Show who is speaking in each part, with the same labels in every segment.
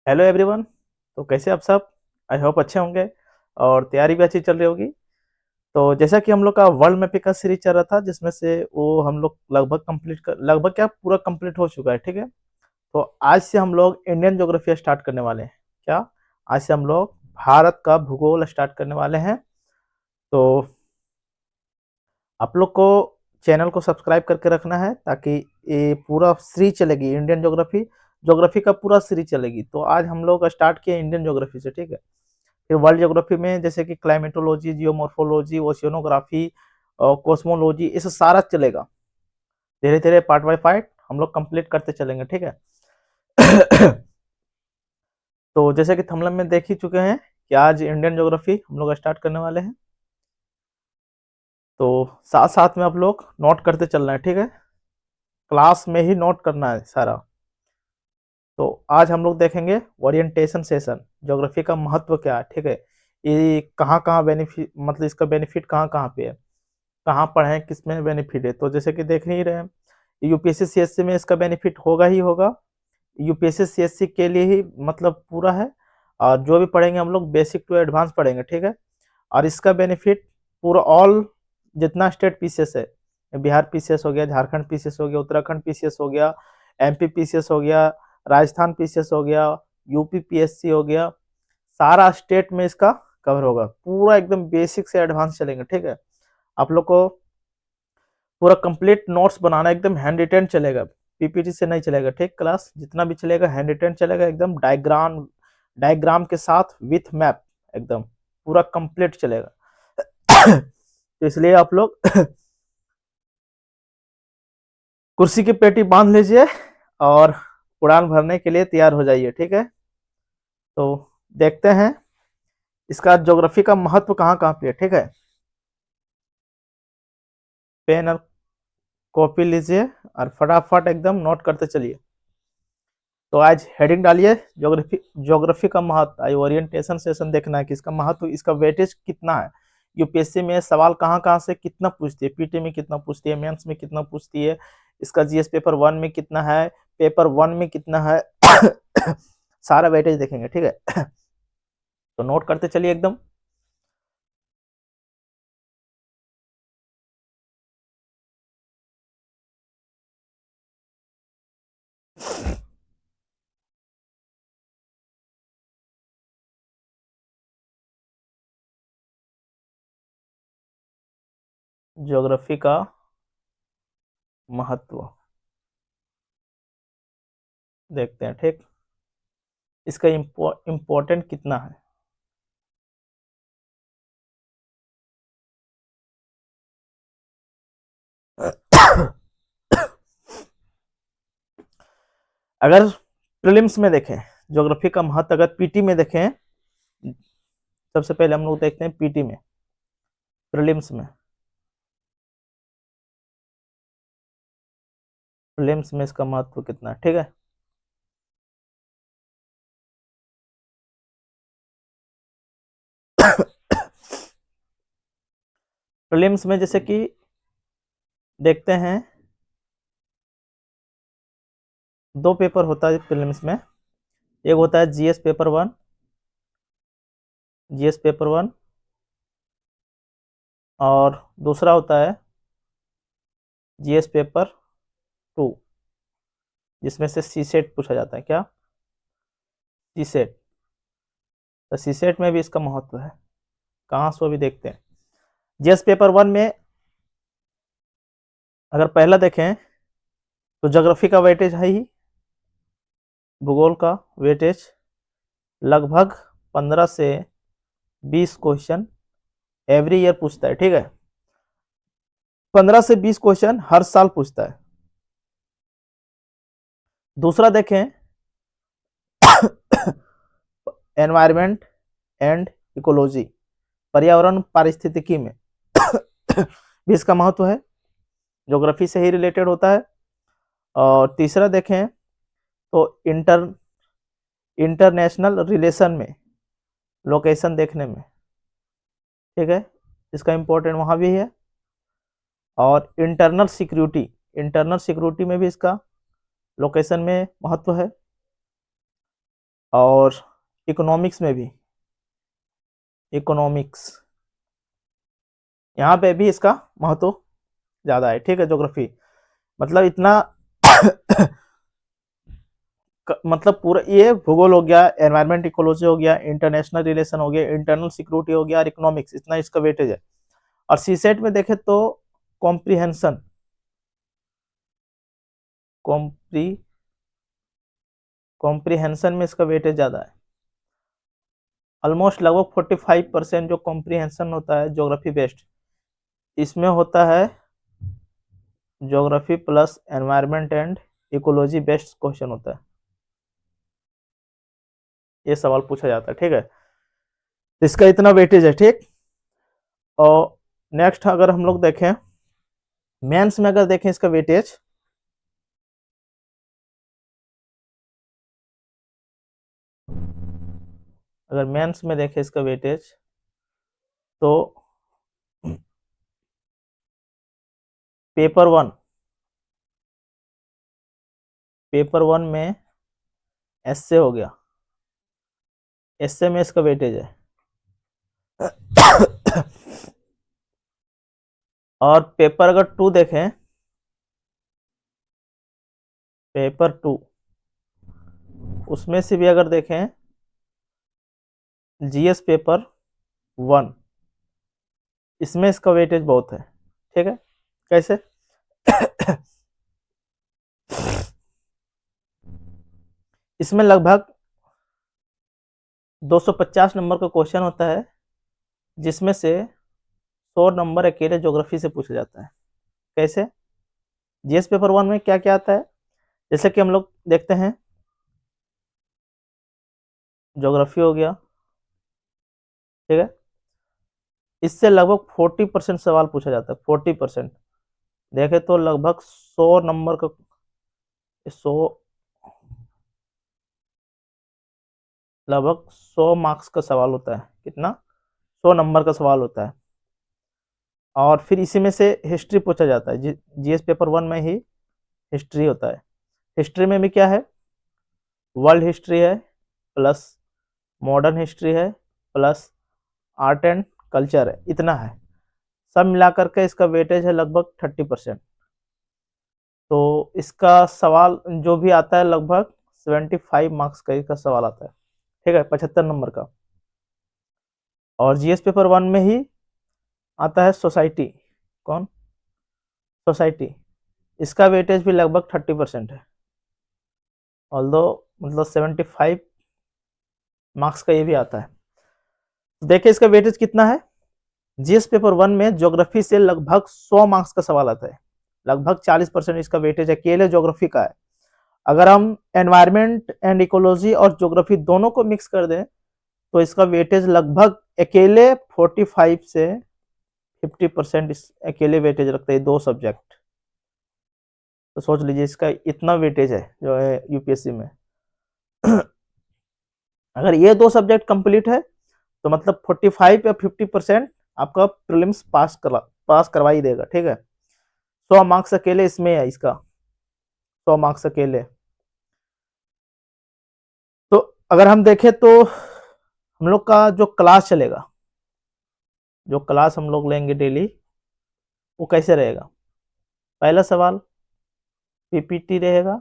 Speaker 1: Hello everyone. तो कैसे आप सब? आई होप अच्छे होंगे और तैयारी भी अच्छी चल रही होगी। तो जैसा कि हम लोग का वर्ल्ड मैपिंग का सीरीज चल रहा था, जिसमें से वो हम लोग लगभग क्या पूरा कंप्लीट हो चुका है, ठीक है। तो आज से हम लोग इंडियन ज्योग्राफी स्टार्ट करने वाले हैं। क्या? आज से हम लोग भारत का भूगोल स्टार्ट करने वाले हैं। तो आप लोग को चैनल को सब्सक्राइब करके रखना है, ताकि ये पूरा सीरीज चलेगी इंडियन ज्योग्राफी ज्योग्राफी का पूरा सीरीज चलेगी। तो आज हम लोग स्टार्ट किए इंडियन ज्योग्राफी से, ठीक है। फिर वर्ल्ड ज्योग्राफी में जैसे कि क्लाइमेटोलॉजी, जियोमॉर्फोलॉजी, ओशियनोग्राफी और कोस्मोलॉजी, ये सब सारा चलेगा। धीरे धीरे पार्ट बाय पार्ट हम लोग कंप्लीट करते चलेंगे, ठीक है। तो जैसे कि थंबनेल में देख ही चुके हैं कि आज इंडियन ज्योग्राफी हम लोग स्टार्ट करने वाले हैं। तो साथ साथ में आप लोग नोट करते चलना है, ठीक है। क्लास में ही नोट करना है सारा। तो आज हम लोग देखेंगे ओरिएंटेशन सेशन, ज्योग्राफी का महत्व क्या है, ठीक है। ये कहाँ कहाँ बेनिफिट, मतलब इसका बेनिफिट कहाँ कहाँ पे है, कहाँ पढ़ें, किस में बेनिफिट है। तो जैसे कि देख ही रहे हैं, यूपीएससी सीएससी में इसका बेनिफिट होगा ही होगा। यूपीएससी सीएससी के लिए ही मतलब पूरा है। और जो भी पढ़ेंगे हम लोग बेसिक टू एडवांस पढ़ेंगे, ठीक है। और इसका बेनिफिट पूरा ऑल जितना स्टेट पीसीएस है, बिहार पीसीएस हो गया, झारखंड पीसीएस हो गया, उत्तराखंड पीसीएस हो गया, एमपी पीसीएस हो गया, राजस्थान पीसीएस हो गया, यूपी पीएससी हो गया, सारा स्टेट में इसका कवर होगा। पूरा एकदम बेसिक से एडवांस चलेंगे, ठीक है। आप लोग को पूरा कंप्लीट नोट्स बनाना, एकदम हैंड रिटेन चलेगा, पीपीटी से नहीं चलेगा, ठीक। क्लास जितना भी चलेगा हैंड रिटेन चलेगा, एकदम डायग्राम डायग्राम के साथ विथ मैप, एकदम पूरा कंप्लीट चलेगा। तो इसलिए आप लोग कुर्सी की पेटी बांध लीजिए और उड़ान भरने के लिए तैयार हो जाइए, ठीक है। तो देखते हैं इसका ज्योग्राफी का महत्व कहाँ कहाँ पे है, ठीक है। पेन और कॉपी लीजिए और फटाफट एकदम नोट करते चलिए। तो आज हेडिंग डालिए, ज्योग्राफी ज्योग्राफी का महत्व। आज ओरिएंटेशन सेशन देखना है कि इसका महत्व, इसका वेटेज कितना है। यूपीएससी में सवाल कहाँ कहाँ से कितना पूछती है, पीटी में कितना पूछती है, मेंस में कितना पूछती है, इसका जीएस पेपर वन में कितना है, पेपर वन में कितना है। सारा वेटेज देखेंगे, ठीक है। तो नोट करते चलिए एकदम। ज्योग्राफी का महत्व देखते हैं, ठीक। इसका इम्पोर्टेंट कितना है। अगर प्रीलिम्स में देखें ज्योग्राफी का महत्व, अगर पीटी में देखें, सबसे पहले हम लोग देखते हैं पीटी में, प्रीलिम्स में। प्रीलिम्स में इसका महत्व कितना है, ठीक है। प्रीलिम्स में जैसे कि देखते हैं, दो पेपर होता है प्रीलिम्स में। एक होता है GS paper one, GS paper one, और दूसरा होता है जीएस पेपर टू, जिसमें से सी सेट पूछा जाता है। क्या? सी सेट। तो सी सेट में भी इसका महत्व है। कहाँ सो भी देखते हैं। जीएस पेपर वन में अगर पहला देखें तो ज्योग्राफी का वेटेज है ही, भूगोल का वेटेज लगभग 15 से 20 क्वेश्चन एवरी ईयर पूछता है, ठीक है। 15 से 20 क्वेश्चन हर साल पूछता है। दूसरा देखें, एनवायरमेंट एंड इकोलॉजी, पर्यावरण पारिस्थितिकी में भी इसका महत्व है, ज्योग्राफी से ही रिलेटेड होता है। और तीसरा देखें तो इंटरनेशनल रिलेशन में, लोकेशन देखने में, ठीक है, इसका इंपॉर्टेंट वहां भी है। और इंटरनल सिक्योरिटी में भी इसका लोकेशन में महत्व है। और इकोनॉमिक्स में भी, इकोनॉमिक्स यहाँ पे भी इसका महत्व ज़्यादा है, ठीक है। ज्योग्राफी मतलब इतना मतलब पूरा ये भूगोल हो गया, एनवायरमेंट इकोलॉजी हो गया, इंटरनेशनल रिलेशन हो गया, इंटरनल सिक्योरिटी हो गया और इकोनॉमिक्स, इतना इसका वेटेज है। और सीसेट में देखें तो कॉम्प्रीहेंशन, कॉम्प्रीहेंशन में इसका वेटेज ज़्यादा है। ऑलमोस्ट लगभग 45% जो कॉम्प्रीहेंशन होता है ज्योग्राफी बेस्ड, इसमें होता है geography plus environment and ecology based question होता है, ये सवाल पूछा जाता है, ठीक है। इसका इतना वेटेज है, ठीक। और नेक्स्ट अगर हम लोग देखें मेंस में, अगर देखें इसका वेटेज, अगर मेंस में देखें इसका वेटेज तो पेपर वन में एसए हो गया, एसए में इसका वेटेज है। और पेपर अगर टू देखें, पेपर टू उसमें से भी अगर देखें जीएस पेपर वन, इसमें इसका वेटेज बहुत है, ठीक है। कैसे? इसमें लगभग 250 नंबर का क्वेश्चन होता है, जिसमें से 100 नंबर अकेले ज्योग्राफी से पूछा जाता है। कैसे? जीएस पेपर वन में क्या क्या आता है, जैसे कि हम लोग देखते हैं ज्योग्राफी हो गया, ठीक है। इससे लगभग 40% सवाल पूछा जाता है, 40% देखे तो लगभग 100 नंबर का, 100 लगभग 100 मार्क्स का सवाल होता है। कितना? 100 नंबर का सवाल होता है। और फिर इसी में से हिस्ट्री पूछा जाता है, जीएस पेपर वन में ही हिस्ट्री होता है। हिस्ट्री में भी क्या है, वर्ल्ड हिस्ट्री है प्लस मॉडर्न हिस्ट्री है प्लस आर्ट एंड कल्चर है, इतना है। सब मिलाकर के इसका वेटेज है लगभग 30%। तो इसका सवाल जो भी आता है लगभग 75 मार्क्स का इसका सवाल आता है, ठीक है, 75 नंबर का। और जीएस पेपर वन में ही आता है सोसाइटी, कौन? सोसाइटी, इसका वेटेज भी लगभग 30% है, ऑल्दो मतलब 75 मार्क्स का ये भी आता है। देखिए इसका वेटेज कितना है। जीएस पेपर वन में ज्योग्राफी से लगभग 100 मार्क्स का सवाल आता है, लगभग 40% इसका वेटेज अकेले ज्योग्राफी का है। अगर हम एनवायरमेंट एंड इकोलॉजी और ज्योग्राफी दोनों को मिक्स कर दें तो इसका वेटेज लगभग अकेले 45 से 50% इस अकेले वेटेज रखते हैं, दो सब्जेक्ट। तो सोच लीजिए इसका इतना वेटेज है जो है यूपीएससी में। अगर ये दो सब्जेक्ट कंप्लीट है तो मतलब 45 या 50% आपका प्रीलिम्स पास करवा ही देगा, ठीक है। 100 मार्क्स अकेले इसमें है, इसका 100 मार्क्स अकेले। तो अगर हम देखें तो हम लोग का जो क्लास चलेगा, जो क्लास हम लोग लेंगे डेली, वो कैसे रहेगा? पहला सवाल पीपीटी रहेगा,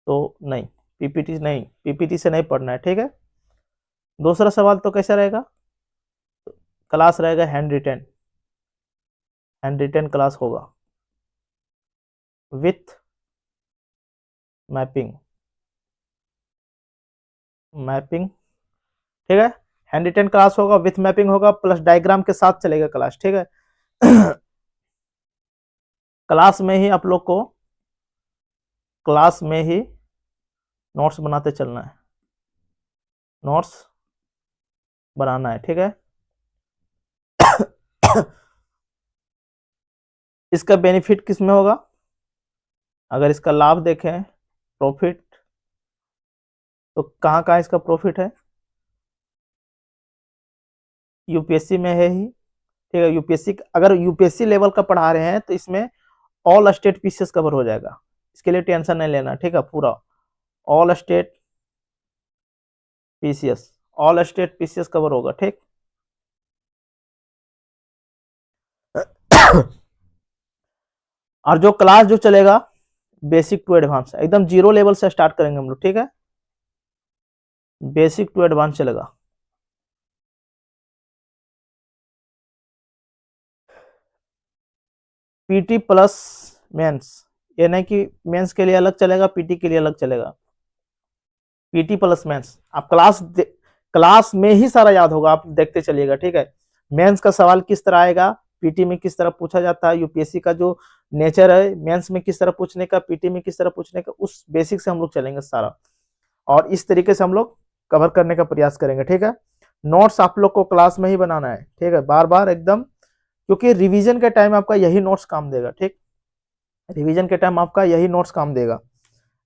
Speaker 1: तो नहीं, पीपीटी से नहीं पढ़ना है, ठीक है। दूसरा सवाल तो कैसा रहेगा, क्लास रहेगा हैंड रिटन क्लास होगा विथ मैपिंग, ठीक है। हैंड रिटन क्लास होगा विथ मैपिंग होगा प्लस डायग्राम के साथ चलेगा क्लास, ठीक है। क्लास में ही आप लोग को क्लास में ही नोट्स बनाते चलना है, नोट्स बनाना है, ठीक है। इसका बेनिफिट किस में होगा? अगर इसका लाभ देखें, प्रॉफिट, तो कहाँ कहाँ इसका प्रॉफिट है? यूपीएससी में है ही, ठीक है। यूपीएससी, अगर यूपीएससी लेवल का पढ़ा रहे हैं तो इसमें ऑल स्टेट पीसीएस कवर हो जाएगा, इसके लिए टेंशन नहीं लेना, ठीक है। पूरा all state PCS, all state PCS cover होगा, ठीक। और जो क्लास जो चलेगा बेसिक टू एडवांस, एकदम जीरो लेवल से स्टार्ट करेंगे हम लोग, ठीक है। बेसिक टू एडवांस चलेगा। पीटी प्लस मेंस, ये नहीं कि मेंस के लिए अलग चलेगा, पीटी के लिए अलग चलेगा। पीटी प्लस मेंस, आप क्लास में ही सारा याद होगा, आप देखते चलिएगा, ठीक है। मेंस का सवाल किस तरह आएगा, पीटी में किस तरह पूछा जाता है, यूपीएससी का जो नेचर है मेंस में किस तरह पूछने का, पीटी में किस तरह पूछने का, उस बेसिक से हम लोग चलेंगे सारा, और इस तरीके से हम लोग कवर करने का प्रयास करेंगे, ठीक है। नोट्स आप लोग को क्लास में ही बनाना है, ठीक है, बार बार एकदम, क्योंकि रिवीजन के टाइम आपका यही नोट्स काम देगा, ठीक। रिवीजन के टाइम आपका यही नोट्स काम देगा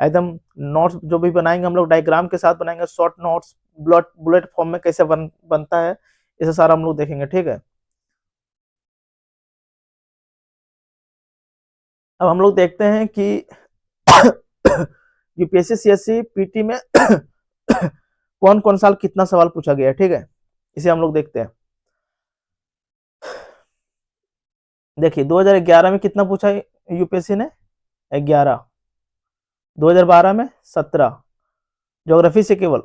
Speaker 1: एकदम। नोट्स जो भी बनाएंगे हम लोग डायग्राम के साथ बनाएंगे, शॉर्ट नोट्स बुलेट फॉर्म में कैसे बनता है, इसे सारा हम लोग देखेंगे, ठीक है। अब हम लोग देखते हैं कि यूपीएससी सीएससी पीटी में कौन कौन साल कितना सवाल पूछा गया है, ठीक है, इसे हम लोग देखते हैं। देखिए 2011 में कितना पूछा यूपीएससी ने, 11। 2012 में 17, ज्योग्राफी से केवल।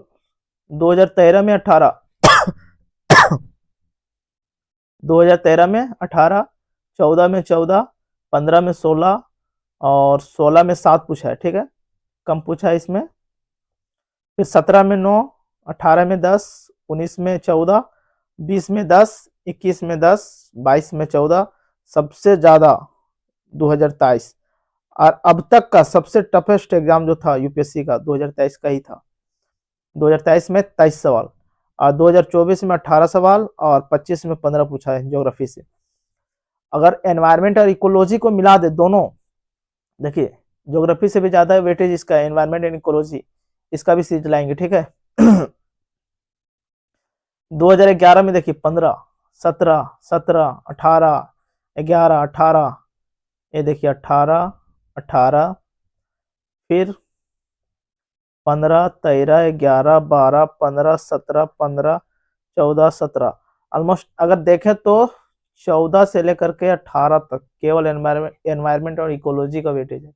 Speaker 1: 2013 में 18, 2013 में 18, 14 में 14, 15 में 16 और 16 में 7 पूछा है, ठीक है, कम पूछा है इसमें। फिर 17 में 9, 18 में 10, 19 में 14, 20 में 10, 21 में 10, 22 में 14, सबसे ज्यादा 2023। और अब तक का सबसे टफेस्ट एग्जाम जो था यूपीएससी का 2023 का ही था। 2023 में 23 सवाल, और 2024 में 18 सवाल, और 25 में 15 पूछा है ज्योग्राफी से। अगर एनवायरमेंट और इकोलॉजी को मिला दे दोनों, देखिए ज्योग्राफी से भी ज्यादा वेटेज इसका एनवायरमेंट एंड इकोलॉजी, इसका भी सीरीज लाएंगे, ठीक है। 2011 में देखिए 15, 17, 17, 18, 11, 18, ये देखिए 18, 18, फिर 15, 13, 11, 12, 15, 17, 15, 14, 17, ऑलमोस्ट अगर देखें तो 14 से लेकर के 18 तक केवल एनवायरमेंट और इकोलॉजी का वेटेज है,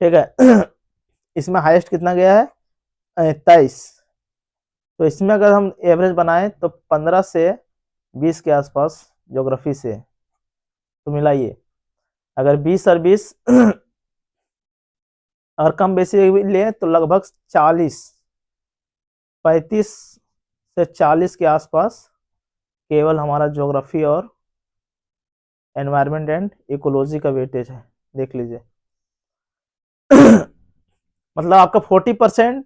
Speaker 1: ठीक है। इसमें हाईएस्ट कितना गया है, 23। तो इसमें अगर हम एवरेज बनाएं तो 15 से 20 के आसपास ज्योग्राफी से, तो मिलाइए, अगर 20 और 20 और कम बेसी ले तो लगभग 40, 35 से 40 के आसपास केवल हमारा ज्योग्राफी और एनवायरमेंट एंड इकोलॉजी का वेटेज है, देख लीजिए। मतलब आपका 40%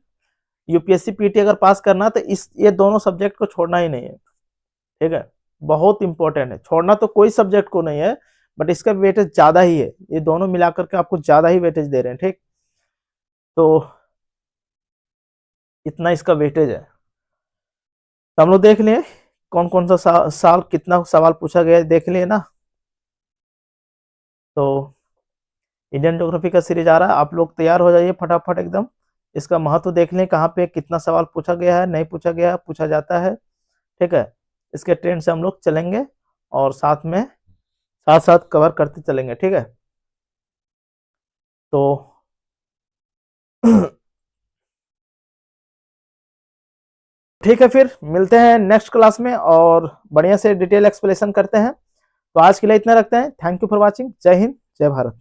Speaker 1: यूपीएससी पीटी अगर पास करना तो इस ये दोनों सब्जेक्ट को छोड़ना ही नहीं है, ठीक है, बहुत इंपॉर्टेंट है। छोड़ना तो कोई सब्जेक्ट को नहीं है, बट इसका वेटेज ज्यादा ही है, ये दोनों मिलाकर के आपको ज्यादा ही वेटेज दे रहे हैं, ठीक। तो इतना इसका वेटेज है। तो हम लोग देख लिए कौन कौन सा साल कितना सवाल पूछा गया है, देख लिए ना। तो इंडियन ज्योग्राफी का सीरीज आ रहा है, आप लोग तैयार हो जाइए फटाफट एकदम। इसका महत्व देख लें, कहाँ पे कितना सवाल पूछा गया है, नहीं पूछा गया है, पूछा जाता है, ठीक है। इसके ट्रेंड से हम लोग चलेंगे और साथ में साथ साथ कवर करते चलेंगे, ठीक है। तो ठीक है, फिर मिलते हैं नेक्स्ट क्लास में और बढ़िया से डिटेल एक्सप्लेनेशन करते हैं। तो आज के लिए इतना रखते हैं। Thank you for watching. जय हिंद, जय भारत।